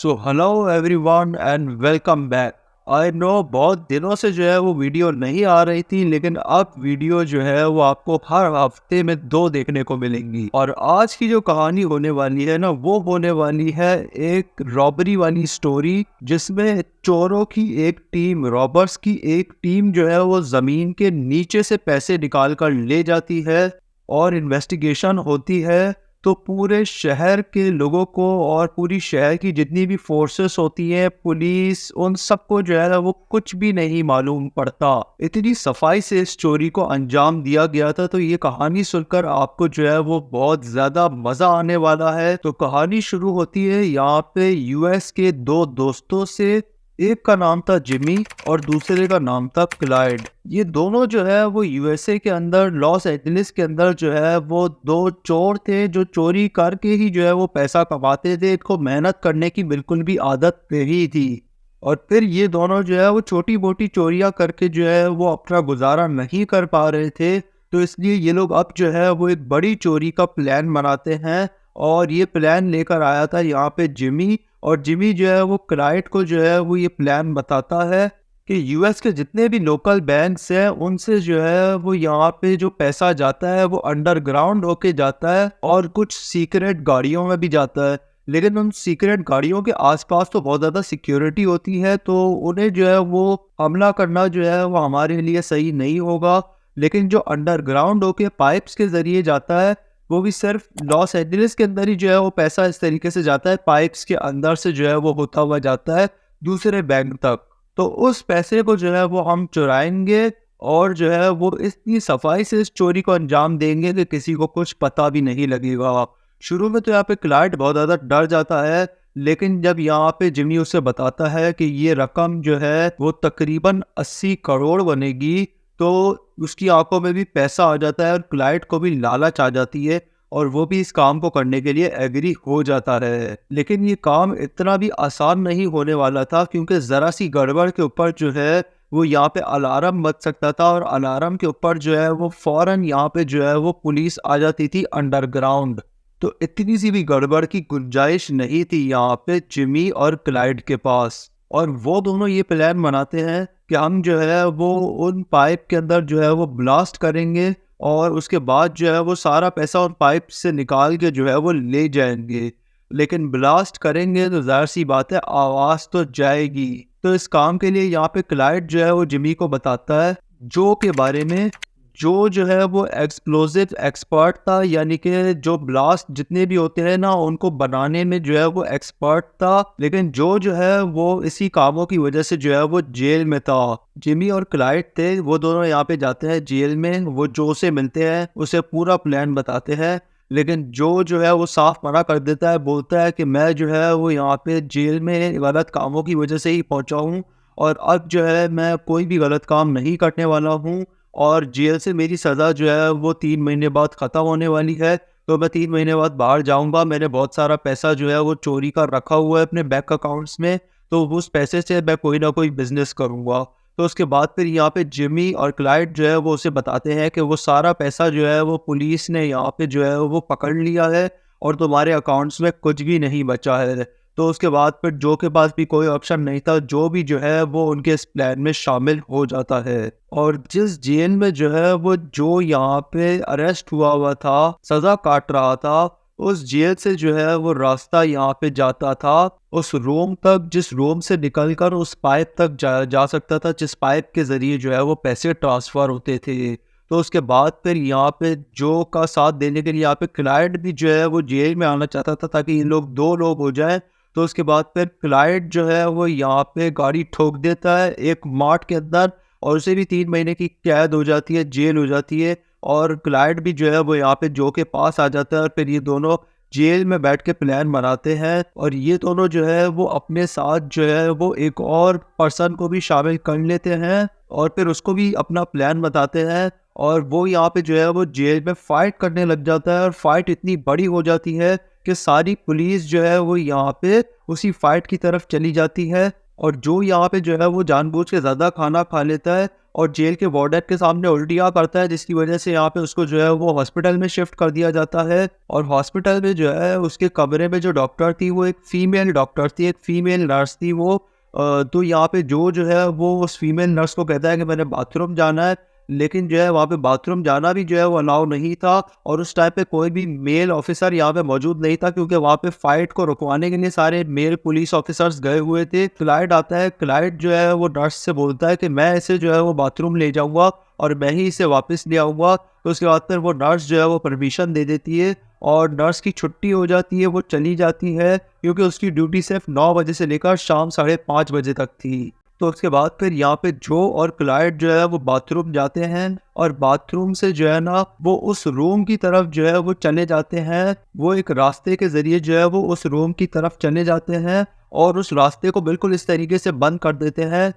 So hello everyone and welcome back. I know बहुत दिनों से जो है वो वीडियो नहीं आ रही थी, लेकिन अब वीडियो जो है वो आपको हर हफ्ते में 2 देखने को मिलेंगी। और आज की जो कहानी होने वाली है ना, वो होने वाली है एक रॉबरी वाली स्टोरी, जिसमें चोरों की एक टीम, रॉबर्स की एक टीम जो है वो जमीन के नीचे से पैसे निकाल कर ले जाती है और इन्वेस्टिगेशन होती है। तो पूरे शहर के लोगों को और पूरी शहर की जितनी भी फोर्सेस होती हैं, पुलिस, उन सबको जो है वो कुछ भी नहीं मालूम पड़ता। इतनी सफाई से इस चोरी को अंजाम दिया गया था। तो ये कहानी सुनकर आपको जो है वो बहुत ज्यादा मजा आने वाला है। तो कहानी शुरू होती है यहाँ पे यूएस के 2 दोस्तों से। एक का नाम था जिमी और दूसरे का नाम था क्लाइड। ये दोनों जो है वो यूएसए के अंदर, लॉस एंजलिस के अंदर जो है वो 2 चोर थे, जो चोरी करके ही जो है वो पैसा कमाते थे। इनको मेहनत करने की बिल्कुल भी आदत नहीं थी। और फिर ये दोनों जो है वो छोटी मोटी चोरियां करके जो है वो अपना गुजारा नहीं कर पा रहे थे। तो इसलिए ये लोग अब जो है वो एक बड़ी चोरी का प्लान बनाते हैं। और ये प्लान लेकर आया था यहाँ पे जिमी। और जिमी जो है वो क्लाइड को जो है वो ये प्लान बताता है कि यूएस के जितने भी लोकल बैंक्स हैं, उनसे जो है वो यहाँ पे जो पैसा जाता है वो अंडरग्राउंड होके जाता है और कुछ सीक्रेट गाड़ियों में भी जाता है। लेकिन उन सीक्रेट गाड़ियों के आसपास तो बहुत ज़्यादा सिक्योरिटी होती है, तो उन्हें जो है वो हमला करना जो है वो हमारे लिए सही नहीं होगा। लेकिन जो अंडरग्राउंड होके पाइप्स के ज़रिए जाता है, वो भी सिर्फ लॉस एंजलिस के अंदर ही जो है वो पैसा इस तरीके से जाता है, पाइप्स के अंदर से जो है वो होता हुआ जाता है दूसरे बैंक तक। तो उस पैसे को जो है वो हम चुराएंगे और जो है वो इतनी सफाई से इस चोरी को अंजाम देंगे कि किसी को कुछ पता भी नहीं लगेगा। शुरू में तो यहाँ पे क्लाइंट बहुत ज़्यादा डर जाता है, लेकिन जब यहाँ पे जिमी उसे बताता है कि ये रकम जो है वो तकरीबन 80 करोड़ बनेगी, तो उसकी आंखों में भी पैसा आ जाता है और क्लाइंट को भी लालच आ जाती है और वो भी इस काम को करने के लिए एग्री हो जाता है। लेकिन ये काम इतना भी आसान नहीं होने वाला था, क्योंकि ज़रा सी गड़बड़ के ऊपर जो है वो यहाँ पे अलार्म बज सकता था और अलार्म के ऊपर जो है वो फौरन यहाँ पे जो है वो पुलिस आ जाती थी अंडरग्राउंड। तो इतनी सी भी गड़बड़ की गुंजाइश नहीं थी यहाँ पे जिमी और क्लाइड के पास। और वो दोनों ये प्लान बनाते हैं कि हम जो है वो उन पाइप के अंदर जो है वो ब्लास्ट करेंगे और उसके बाद जो है वो सारा पैसा उन पाइप से निकाल के जो है वो ले जाएंगे। लेकिन ब्लास्ट करेंगे तो जाहिर सी बात है आवाज़ तो जाएगी। तो इस काम के लिए यहाँ पे क्लाइड जो है वो जिमी को बताता है जो के बारे में, जो है वो एक्सप्लोजिव एक्सपर्ट था, यानी कि जो ब्लास्ट जितने भी होते हैं ना उनको बनाने में जो है वो एक्सपर्ट था। लेकिन जो है वो इसी कामों की वजह से जो है वो जेल में था। जिमी और क्लाइड थे, वो दोनों यहाँ पे जाते हैं जेल में। वो जो से मिलते हैं, उसे पूरा प्लान बताते हैं। लेकिन जो है वो साफ मना कर देता है, बोलता है कि मैं जो है वो यहाँ पे जेल में गलत कामों की वजह से ही पहुँचा हूँ और अब जो है मैं कोई भी गलत काम नहीं करने वाला हूँ। और जेल से मेरी सज़ा जो है वो 3 महीने बाद ख़त्म होने वाली है। तो मैं 3 महीने बाद बाहर जाऊंगा। मैंने बहुत सारा पैसा जो है वो चोरी का रखा हुआ है अपने बैंक अकाउंट्स में, तो उस पैसे से मैं कोई ना कोई बिजनेस करूंगा। तो उसके बाद फिर यहाँ पे जिमी और क्लाइड जो है वो उसे बताते हैं कि वो सारा पैसा जो है वो पुलिस ने यहाँ पे जो है वो पकड़ लिया है और तुम्हारे अकाउंट्स में कुछ भी नहीं बचा है। तो उसके बाद फिर जो के पास भी कोई ऑप्शन नहीं था, जो भी जो है वो उनके इस प्लान में शामिल हो जाता है। और जिस जेल में जो है वो जो यहाँ पे अरेस्ट हुआ था, सजा काट रहा था, उस जेल से जो है वो रास्ता यहाँ पे जाता था उस रूम तक, जिस रूम से निकलकर उस पाइप तक जा सकता था, जिस पाइप के जरिए जो है वो पैसे ट्रांसफर होते थे। तो उसके बाद फिर यहाँ पे जो का साथ देने के लिए यहाँ पे क्लाइड भी जो है वो जेल में आना चाहता था, ताकि ये लोग 2 लोग हो जाएं। तो उसके बाद फिर क्लाइड जो है वो यहाँ पे गाड़ी ठोक देता है एक मार्ट के अंदर और उसे भी 3 महीने की कैद हो जाती है, जेल हो जाती है। और क्लाइड भी जो है वो यहाँ पे जो के पास आ जाता है और फिर ये दोनों जेल में बैठ के प्लान बनाते हैं। और ये दोनों जो है वो अपने साथ जो है वो एक और पर्सन को भी शामिल कर लेते हैं और फिर उसको भी अपना प्लान बताते हैं। और वो यहाँ पे जो है वो जेल में फाइट करने लग जाता है और फाइट इतनी बड़ी हो जाती है कि सारी पुलिस जो है वो यहाँ पे उसी फाइट की तरफ चली जाती है। और जो यहाँ पे जो है वो जानबूझ के ज़्यादा खाना खा लेता है, और जेल के वार्डन के सामने उल्टियाँ करता है, जिसकी वजह से यहाँ पे उसको जो है वो हॉस्पिटल में शिफ्ट कर दिया जाता है। और हॉस्पिटल में जो है उसके कमरे में जो डॉक्टर थी वो एक फीमेल डॉक्टर थी, एक फीमेल नर्स थी वो। तो यहाँ पे जो है वो उस फीमेल नर्स को कहता है कि मैंने बाथरूम जाना है, लेकिन जो है वहाँ पे बाथरूम जाना भी जो है वो अलाउ नहीं था। और उस टाइम पे कोई भी मेल ऑफिसर यहाँ पे मौजूद नहीं था, क्योंकि वहाँ पे फाइट को रुकवाने के लिए सारे मेल पुलिस ऑफिसर्स गए हुए थे। क्लाइड आता है, क्लाइड जो है वो नर्स से बोलता है कि मैं इसे जो है वो बाथरूम ले जाऊँगा और मैं ही इसे वापस ले आऊँगा। तो उसके बाद फिर वो नर्स जो है वो परमिशन दे देती है और नर्स की छुट्टी हो जाती है, वो चली जाती है, क्योंकि उसकी ड्यूटी सिर्फ 9 बजे से लेकर शाम 5:30 बजे तक थी। तो उसके बाद फिर यहाँ पे जो और क्लाइड जो है वो बाथरूम जाते हैं और बाथरूम से जो है ना वो उस रूम की तरफ जो है वो चले जाते हैं। वो एक रास्ते के जरिए जो है वो उस रूम की तरफ चले जाते हैं और उस रास्ते को बिल्कुल इस तरीके से बंद कर देते हैं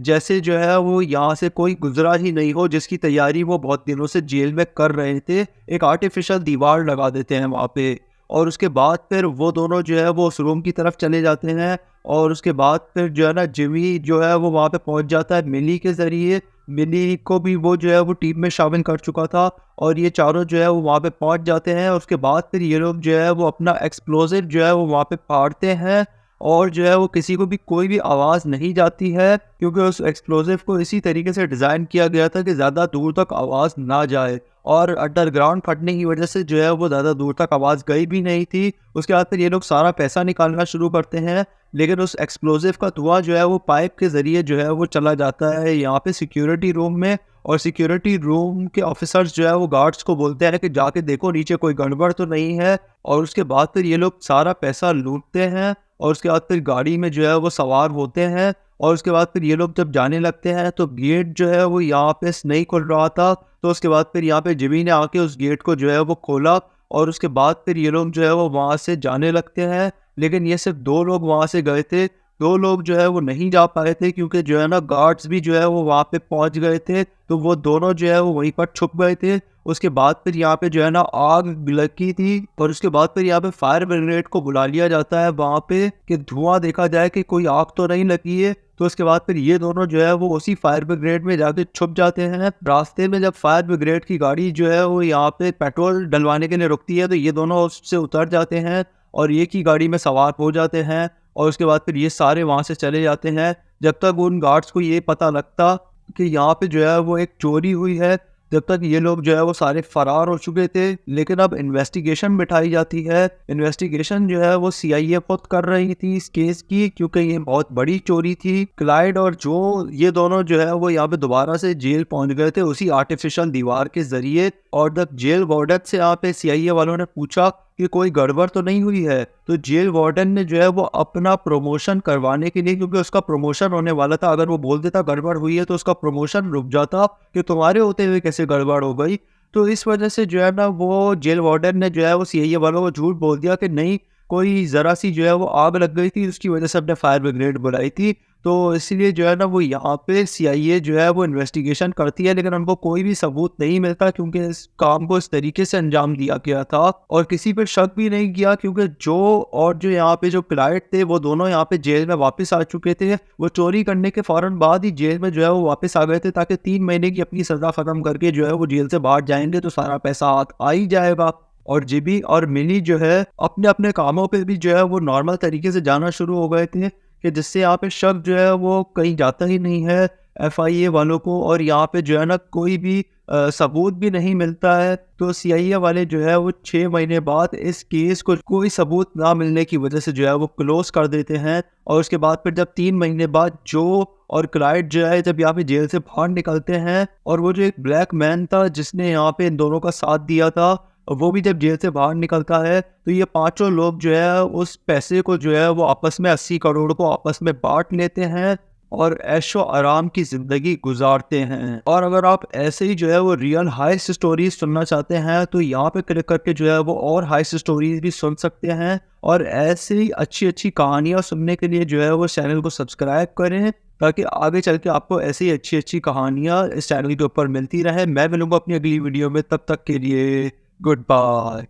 जैसे जो है वो यहाँ से कोई गुजरा ही नहीं हो, जिसकी तैयारी वो बहुत दिनों से जेल में कर रहे थे। एक आर्टिफिशियल दीवार लगा देते हैं वहाँ पे। और उसके बाद फिर वो दोनों जो है वो उस रूम की तरफ चले जाते हैं और उसके बाद फिर जो है ना जिमी जो है वो वहाँ पे पहुँच जाता है मिली के ज़रिए। मिली को भी वो जो है वो टीम में शामिल कर चुका था और ये चारों जो है वो वहाँ पे पहुँच जाते हैं। उसके बाद फिर ये लोग जो है वो अपना एक्सप्लोजिव जो है वो वहाँ पे फाड़ते हैं और जो है वो किसी को भी कोई भी आवाज़ नहीं जाती है, क्योंकि उस एक्सप्लोजिव को इसी तरीके से डिज़ाइन किया गया था कि ज़्यादा दूर तक आवाज़ ना जाए। और अंडरग्राउंड फटने की वजह से जो है वो ज़्यादा दूर तक आवाज़ गई भी नहीं थी। उसके बाद फिर ये लोग सारा पैसा निकालना शुरू करते हैं, लेकिन उस एक्सप्लोजिव का धुआं जो है वो पाइप के ज़रिए जो है वो चला जाता है यहाँ पे सिक्योरिटी रूम में। और सिक्योरिटी रूम के ऑफिसर्स जो है वो गार्ड्स को बोलते हैं कि जाके देखो नीचे कोई गड़बड़ तो नहीं है। और उसके बाद फिर ये लोग सारा पैसा लूटते हैं और उसके बाद फिर गाड़ी में जो है वो सवार होते हैं। और उसके बाद फिर ये लोग जब जाने लगते हैं तो गेट जो है वो यहाँ पे नहीं खुल रहा था। तो उसके बाद फिर यहाँ पे जिमी ने आके उस गेट को जो है वो खोला और उसके बाद फिर ये लोग जो है वो वहाँ से जाने लगते हैं। लेकिन ये सिर्फ 2 लोग वहाँ से गए थे, 2 लोग जो है वो नहीं जा पाए थे, क्योंकि जो है ना गार्ड्स भी जो है वो वहाँ पे पहुँच गए थे। तो वो दोनों जो है वो वहीं पर छुप गए थे। उसके बाद फिर यहाँ पे जो है ना आग लगी थी और उसके बाद फिर यहाँ पे फायर ब्रिगेड को बुला लिया जाता है वहाँ पे कि धुआं देखा जाए कि कोई आग तो नहीं लगी है। तो उसके बाद फिर ये दोनों जो है वो उसी फायर ब्रिगेड में जाके छुप जाते हैं। रास्ते में जब फायर ब्रिगेड की गाड़ी जो है वो यहाँ पे पेट्रोल डलवाने के लिए रुकती है तो ये दोनों उससे उतर जाते हैं और एक ही गाड़ी में सवार हो जाते हैं। और उसके बाद फिर ये सारे वहाँ से चले जाते हैं जब तक उन गार्ड्स को ये पता लगता कि यहाँ पे जो है वो एक चोरी हुई है। जब तक ये लोग जो है वो सारे फरार हो चुके थे। लेकिन अब इन्वेस्टिगेशन बिठाई जाती है। इन्वेस्टिगेशन जो है वो CIA खुद कर रही थी इस केस की, क्योंकि ये बहुत बड़ी चोरी थी। क्लाइड और जो ये दोनों जो है वो यहाँ पे दोबारा से जेल पहुंच गए थे उसी आर्टिफिशियल दीवार के जरिए। और जब जेल वार्डन से यहाँ पे CIA वालों ने पूछा कि कोई गड़बड़ तो नहीं हुई है, तो जेल वार्डन ने जो है वो अपना प्रमोशन करवाने के लिए, क्योंकि उसका प्रमोशन होने वाला था, अगर वो बोल देता गड़बड़ हुई है तो उसका प्रमोशन रुक जाता कि तुम्हारे होते हुए कैसे गड़बड़ हो गई। तो इस वजह से जो है ना वो जेल वार्डन ने जो है वो CIA वालों को झूठ बोल दिया कि नहीं, कोई ज़रा सी जो है वो आग लग गई थी, उसकी वजह से अपने फायर ब्रिगेड बुलाई थी। तो इसलिए जो है ना वो यहाँ पे CIA जो है वो इन्वेस्टिगेशन करती है, लेकिन उनको कोई भी सबूत नहीं मिलता, क्योंकि इस काम को इस तरीके से अंजाम दिया गया था और किसी पे शक भी नहीं किया, क्योंकि जो यहाँ पे जो क्लाइंट थे वो दोनों यहाँ पे जेल में वापस आ चुके थे। वो चोरी करने के फौरन बाद ही जेल में जो है वो वापस आ गए थे, ताकि 3 महीने की अपनी सजा खत्म करके जो है वो जेल से बाहर जाएंगे तो सारा पैसा हाथ आ ही जाएगा। और जिमी और मिली जो है अपने अपने कामों पे भी जो है वो नॉर्मल तरीके से जाना शुरू हो गए थे, कि जिससे यहाँ पे शक जो है वो कहीं जाता ही नहीं है FIA वालों को। और यहाँ पे जो है ना कोई भी सबूत भी नहीं मिलता है। तो CIA वाले जो है वो 6 महीने बाद इस केस को कोई सबूत ना मिलने की वजह से जो है वो क्लोज कर देते हैं। और उसके बाद फिर जब 3 महीने बाद जो और क्लाइड जो है जब यहाँ पे जेल से बाहर निकलते हैं, और वो जो एक ब्लैक मैन था जिसने यहाँ पे इन दोनों का साथ दिया था, वो भी जब जेल से बाहर निकलता है, तो ये पांचों लोग जो है उस पैसे को जो है वो आपस में 80 करोड़ को आपस में बांट लेते हैं और ऐशो आराम की जिंदगी गुजारते हैं। और अगर आप ऐसे ही जो है वो रियल हाइस्ट स्टोरीज सुनना चाहते हैं तो यहाँ पे क्लिक करके जो है वो और हाइस्ट स्टोरीज भी सुन सकते हैं। और ऐसे ही अच्छी अच्छी कहानियाँ सुनने के लिए जो है वो चैनल को सब्सक्राइब करें, ताकि आगे चल के आपको ऐसी अच्छी अच्छी कहानियाँ इस चैनल के ऊपर मिलती रहे। मैं मिलूंगा अपनी अगली वीडियो में, तब तक के लिए गुड बाय।